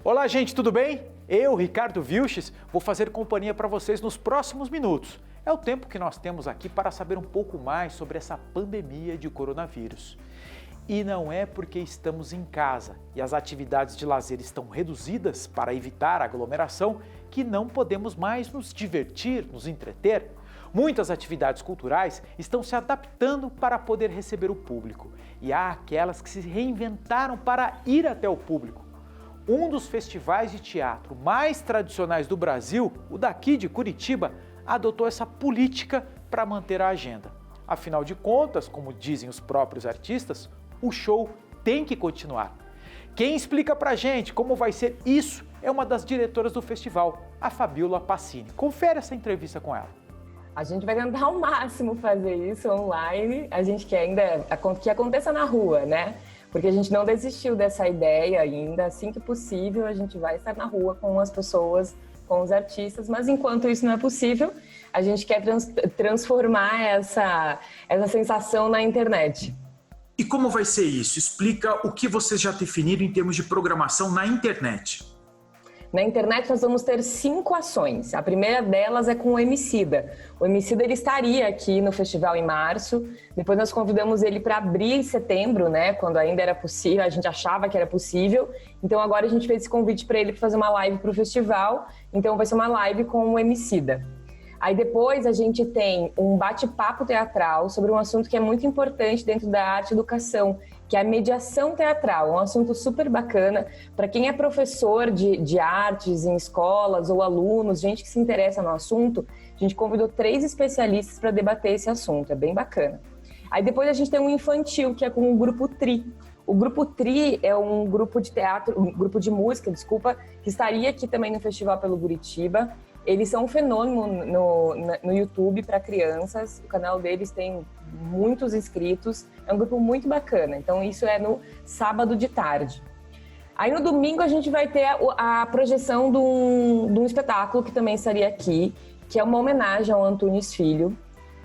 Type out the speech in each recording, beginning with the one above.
Olá, gente, tudo bem? Eu, Ricardo Vilches, vou fazer companhia para vocês nos próximos minutos. É o tempo que nós temos aqui para saber um pouco mais sobre essa pandemia de coronavírus. E não é porque estamos em casa e as atividades de lazer estão reduzidas para evitar a aglomeração que não podemos mais nos divertir, nos entreter. Muitas atividades culturais estão se adaptando para poder receber o público e há aquelas que se reinventaram para ir até o público. Um dos festivais de teatro mais tradicionais do Brasil, o daqui de Curitiba, adotou essa política para manter a agenda. Afinal de contas, como dizem os próprios artistas, o show tem que continuar. Quem explica pra gente como vai ser isso é uma das diretoras do festival, a Fabiola Passini. Confere essa entrevista com ela. A gente vai tentar ao máximo fazer isso online. A gente quer ainda que aconteça na rua, né? Porque a gente não desistiu dessa ideia ainda. Assim que possível, a gente vai estar na rua com as pessoas, com os artistas. Mas enquanto isso não é possível, a gente quer transformar essa sensação na internet. E como vai ser isso? Explica o que vocês já definiram em termos de programação na internet. Na internet nós vamos ter 5 ações. A primeira delas é com o Emicida. O Emicida ele estaria aqui no festival em março. Depois nós convidamos ele para abrir em setembro, né? Quando ainda era possível, a gente achava que era possível. Então agora a gente fez esse convite para ele fazer uma live para o festival. Então vai ser uma live com o Emicida. Aí depois a gente tem um bate-papo teatral sobre um assunto que é muito importante dentro da arte e educação, que é a mediação teatral. É um assunto super bacana para quem é professor de artes em escolas ou alunos, gente que se interessa no assunto. A gente convidou 3 especialistas para debater esse assunto, é bem bacana. Aí depois a gente tem um infantil, que é com o Grupo Tri. O Grupo Tri é um grupo de teatro, um grupo de música, que estaria aqui também no Festival pelo Curitiba. Eles são um fenômeno no YouTube para crianças, o canal deles tem muitos inscritos, é um grupo muito bacana, então isso é no sábado de tarde. Aí no domingo a gente vai ter a projeção de um espetáculo que também estaria aqui, que é uma homenagem ao Antunes Filho.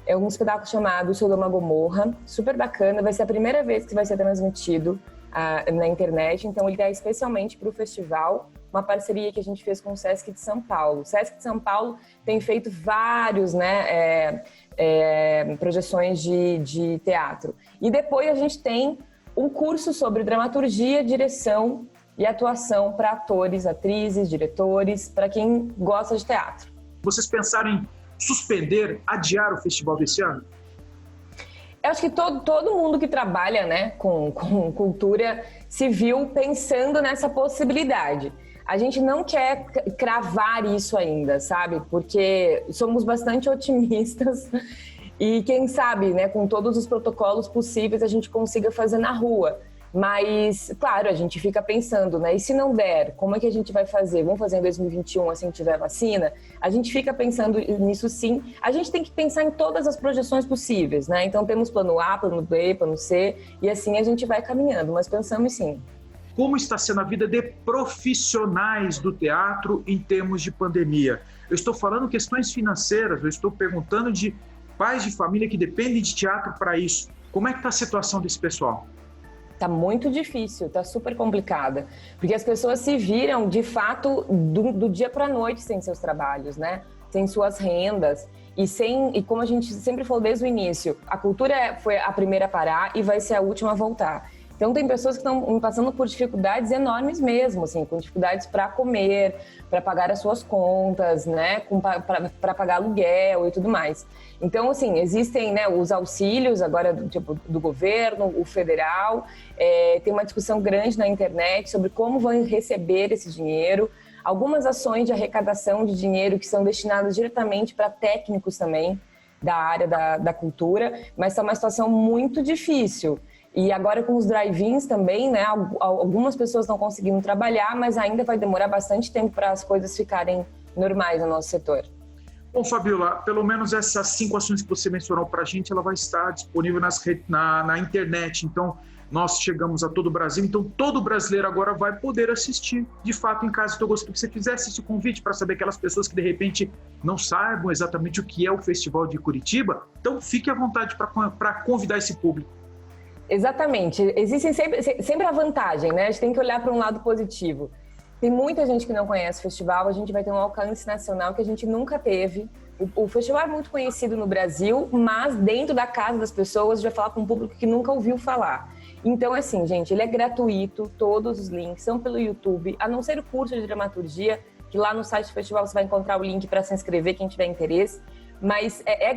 É um espetáculo chamado Sodoma Gomorra, super bacana, vai ser a primeira vez que vai ser transmitido na internet, então ele é especialmente para o festival, uma parceria que a gente fez com o Sesc de São Paulo. O Sesc de São Paulo tem feito vários, projeções de teatro. E depois a gente tem um curso sobre dramaturgia, direção e atuação para atores, atrizes, diretores, para quem gosta de teatro. Vocês pensaram em suspender, adiar o festival desse ano? Eu acho que todo mundo que trabalha, né, com cultura se viu pensando nessa possibilidade. A gente não quer cravar isso ainda, sabe? Porque somos bastante otimistas e quem sabe, né, com todos os protocolos possíveis a gente consiga fazer na rua. Mas, claro, a gente fica pensando, né? E se não der, como é que a gente vai fazer? Vamos fazer em 2021, assim que tiver vacina? A gente fica pensando nisso sim. A gente tem que pensar em todas as projeções possíveis, né? Então temos plano A, plano B, plano C, e assim a gente vai caminhando, mas pensamos sim. Como está sendo a vida de profissionais do teatro em termos de pandemia? Eu estou falando questões financeiras, eu estou perguntando de pais de família que dependem de teatro para isso. Como é que está a situação desse pessoal? Tá muito difícil, tá super complicada, porque as pessoas se viram, de fato, do dia para a noite sem seus trabalhos, né? Sem suas rendas e como a gente sempre falou desde o início, a cultura foi a primeira a parar e vai ser a última a voltar. Então tem pessoas que estão passando por dificuldades enormes mesmo, assim, com dificuldades para comer, para pagar as suas contas, né, para pagar aluguel e tudo mais. Então, assim, existem, né, os auxílios agora do governo, o federal, tem uma discussão grande na internet sobre como vão receber esse dinheiro. Algumas ações de arrecadação de dinheiro que são destinadas diretamente para técnicos também da área da cultura, mas está uma situação muito difícil. E agora com os drive-ins também, né, algumas pessoas estão conseguindo trabalhar, mas ainda vai demorar bastante tempo para as coisas ficarem normais no nosso setor. Bom, Fabiola, pelo menos essas 5 ações que você mencionou para a gente, ela vai estar disponível na internet. Então, nós chegamos a todo o Brasil. Então, todo brasileiro agora vai poder assistir, de fato, em casa. Então, eu gostaria que você fizesse esse convite para saber aquelas pessoas que, de repente, não saibam exatamente o que é o Festival de Curitiba. Então, fique à vontade para convidar esse público. Exatamente. Existe sempre a vantagem, né? A gente tem que olhar para um lado positivo. Tem muita gente que não conhece o festival, a gente vai ter um alcance nacional que a gente nunca teve. O festival é muito conhecido no Brasil, mas dentro da casa das pessoas a gente vai falar com um público que nunca ouviu falar. Então, assim, gente, ele é gratuito, todos os links são pelo YouTube, a não ser o curso de dramaturgia, que lá no site do festival você vai encontrar o link para se inscrever, quem tiver interesse. Mas é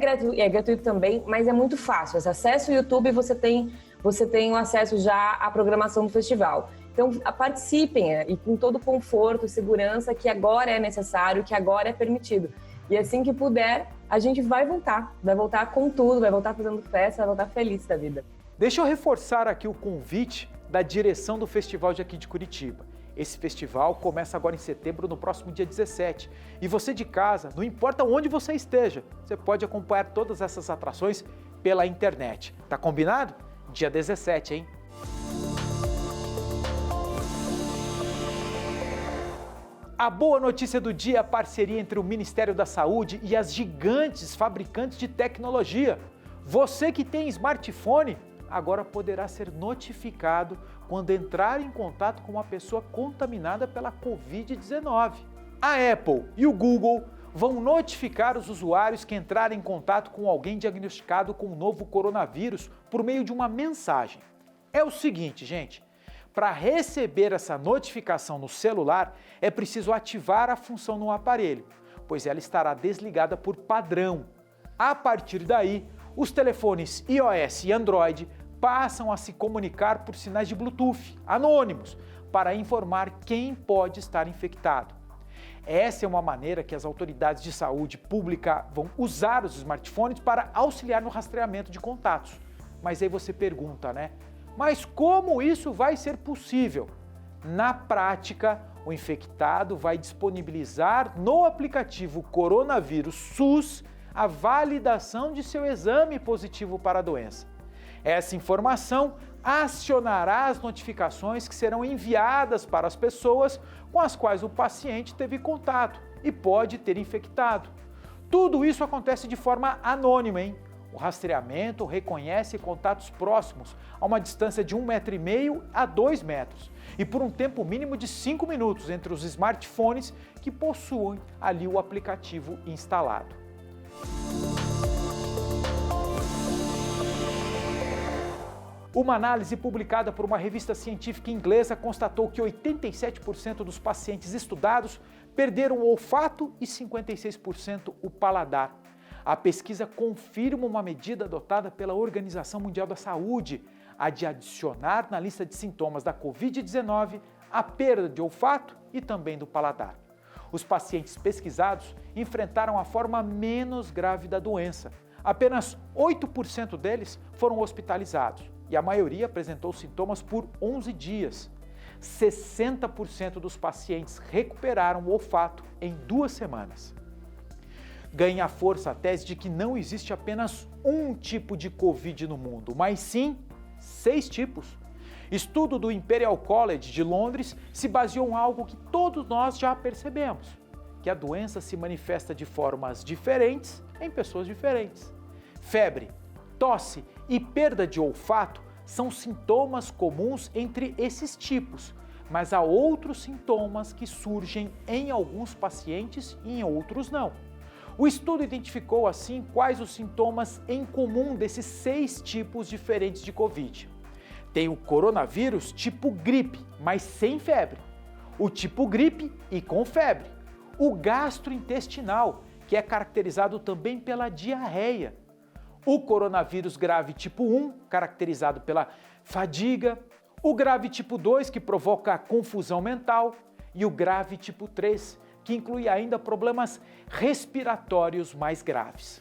gratuito também, mas é muito fácil. Você acessa o YouTube e você tem o acesso já à programação do festival. Então, participem e com todo o conforto e segurança que agora é necessário, que agora é permitido. E assim que puder, a gente vai voltar com tudo, vai voltar fazendo festa, vai voltar feliz da vida. Deixa eu reforçar aqui o convite da direção do festival de aqui de Curitiba. Esse festival começa agora em setembro, no próximo dia 17. E você de casa, não importa onde você esteja, você pode acompanhar todas essas atrações pela internet. Tá combinado? Dia 17, hein? A boa notícia do dia é a parceria entre o Ministério da Saúde e as gigantes fabricantes de tecnologia. Você que tem smartphone agora poderá ser notificado quando entrar em contato com uma pessoa contaminada pela Covid-19. A Apple e o Google vão notificar os usuários que entrarem em contato com alguém diagnosticado com o novo coronavírus por meio de uma mensagem. É o seguinte, gente. Para receber essa notificação no celular, é preciso ativar a função no aparelho, pois ela estará desligada por padrão. A partir daí, os telefones iOS e Android passam a se comunicar por sinais de Bluetooth, anônimos, para informar quem pode estar infectado. Essa é uma maneira que as autoridades de saúde pública vão usar os smartphones para auxiliar no rastreamento de contatos. Mas aí você pergunta, né? Mas como isso vai ser possível? Na prática, o infectado vai disponibilizar no aplicativo Coronavírus SUS a validação de seu exame positivo para a doença. Essa informação acionará as notificações que serão enviadas para as pessoas com as quais o paciente teve contato e pode ter infectado. Tudo isso acontece de forma anônima, hein? O rastreamento reconhece contatos próximos a uma distância de 1,5 m a 2 metros e por um tempo mínimo de 5 minutos entre os smartphones que possuem ali o aplicativo instalado. Uma análise publicada por uma revista científica inglesa constatou que 87% dos pacientes estudados perderam o olfato e 56% o paladar. A pesquisa confirma uma medida adotada pela Organização Mundial da Saúde, a de adicionar na lista de sintomas da Covid-19 a perda de olfato e também do paladar. Os pacientes pesquisados enfrentaram a forma menos grave da doença. Apenas 8% deles foram hospitalizados e a maioria apresentou sintomas por 11 dias. 60% dos pacientes recuperaram o olfato em 2 semanas. Ganha força a tese de que não existe apenas um tipo de Covid no mundo, mas sim 6 tipos. Estudo do Imperial College de Londres se baseou em algo que todos nós já percebemos, que a doença se manifesta de formas diferentes em pessoas diferentes. Febre, tosse e perda de olfato são sintomas comuns entre esses tipos, mas há outros sintomas que surgem em alguns pacientes e em outros não. O estudo identificou, assim, quais os sintomas em comum desses 6 tipos diferentes de Covid. Tem o coronavírus tipo gripe, mas sem febre. O tipo gripe e com febre. O gastrointestinal, que é caracterizado também pela diarreia. O coronavírus grave tipo 1, caracterizado pela fadiga. O grave tipo 2, que provoca confusão mental. E o grave tipo 3, que inclui ainda problemas respiratórios mais graves.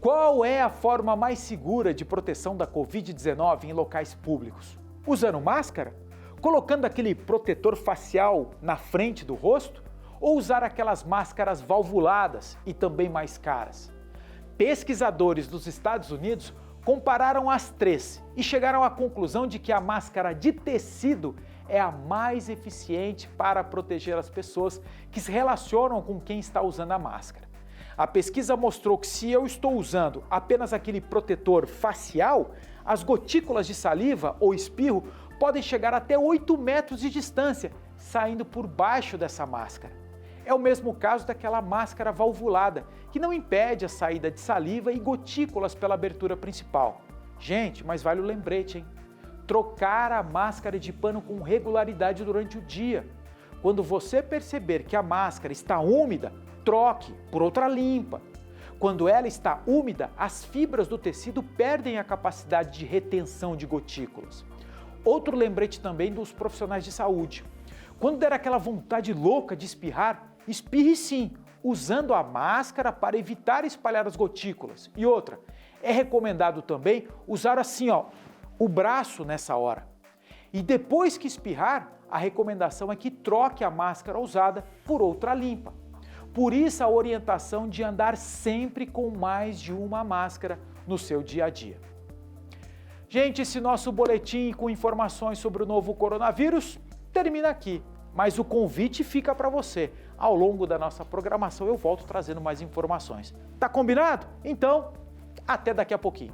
Qual é a forma mais segura de proteção da Covid-19 em locais públicos? Usando máscara? Colocando aquele protetor facial na frente do rosto? Ou usar aquelas máscaras valvuladas e também mais caras? Pesquisadores dos Estados Unidos compararam as 3 e chegaram à conclusão de que a máscara de tecido é a mais eficiente para proteger as pessoas que se relacionam com quem está usando a máscara. A pesquisa mostrou que se eu estou usando apenas aquele protetor facial, as gotículas de saliva ou espirro podem chegar até 8 metros de distância, saindo por baixo dessa máscara. É o mesmo caso daquela máscara valvulada, que não impede a saída de saliva e gotículas pela abertura principal. Gente, mas vale o lembrete, hein? Trocar a máscara de pano com regularidade durante o dia. Quando você perceber que a máscara está úmida, troque por outra limpa. Quando ela está úmida, as fibras do tecido perdem a capacidade de retenção de gotículas. Outro lembrete também dos profissionais de saúde. Quando der aquela vontade louca de espirrar, espirre sim, usando a máscara para evitar espalhar as gotículas. E outra, é recomendado também usar assim, o braço nessa hora. E depois que espirrar, a recomendação é que troque a máscara usada por outra limpa. Por isso a orientação de andar sempre com mais de uma máscara no seu dia a dia. Gente, esse nosso boletim com informações sobre o novo coronavírus termina aqui, mas o convite fica para você. Ao longo da nossa programação eu volto trazendo mais informações. Tá combinado? Então, até daqui a pouquinho.